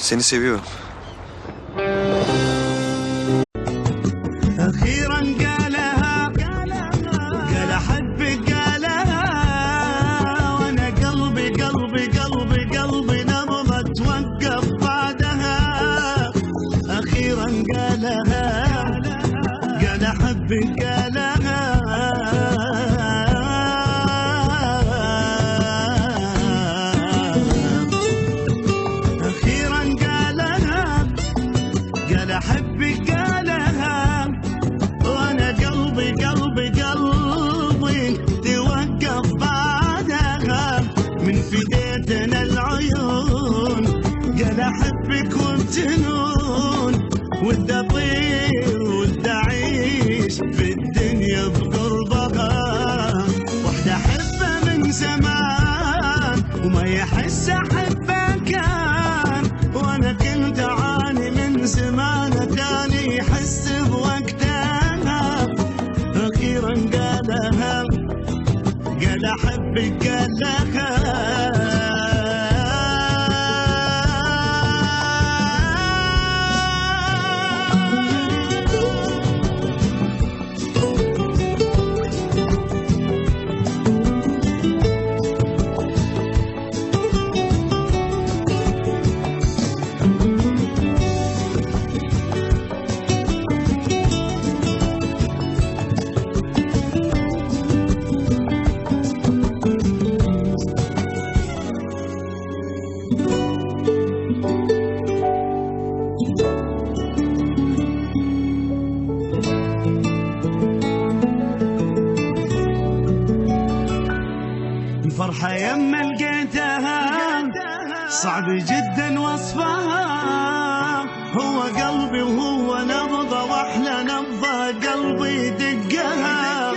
Seni seviyorum. أخيرا قالها قال أحبك قالها وأنا قلبي قلبي قلبي قلبي نبضة توقف بعدها. أخيرا قالها قال أحبك قالها أخيرا قالها قال أحبك قالها وانا قلبي قلبي قلبي توقف بعدها. من فديتنا العيون قال احبك وبجنون ودي اطير ودي اعيش في الدنيا بقربها. واحدة احبها من زمان وما يحس احبها كان وانا كنت اعاني من زمان تاني يحس بوقتها. أخيرا قالها قال أحبك قالها الفرحة يما لقيتها صعب جدا وصفها. هو قلبي وهو نبضة واحلى نبضة قلبي دقها.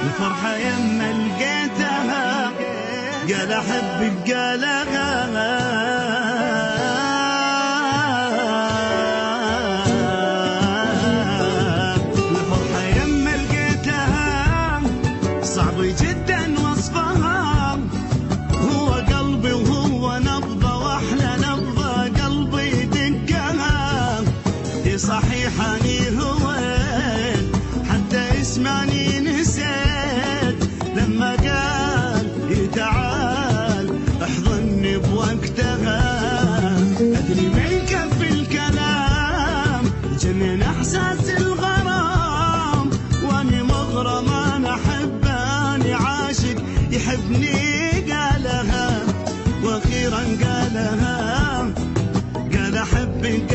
الفرحة يما لقيتها قال احبك قالها الفرحة يما لقيتها صعب جدا وصفها. هو قلبي وهو نبضة واحلى نبضة قلبي دقها. دي صحيح اني هويت حتى اسمعني نسيت لما قال تعال احضني بوقتها. ادري ما يكفي الكلام جنن احساس الغرام واني مغرم انا احب اني عاشق يحبني قالها. واخيرا قالها قال احبك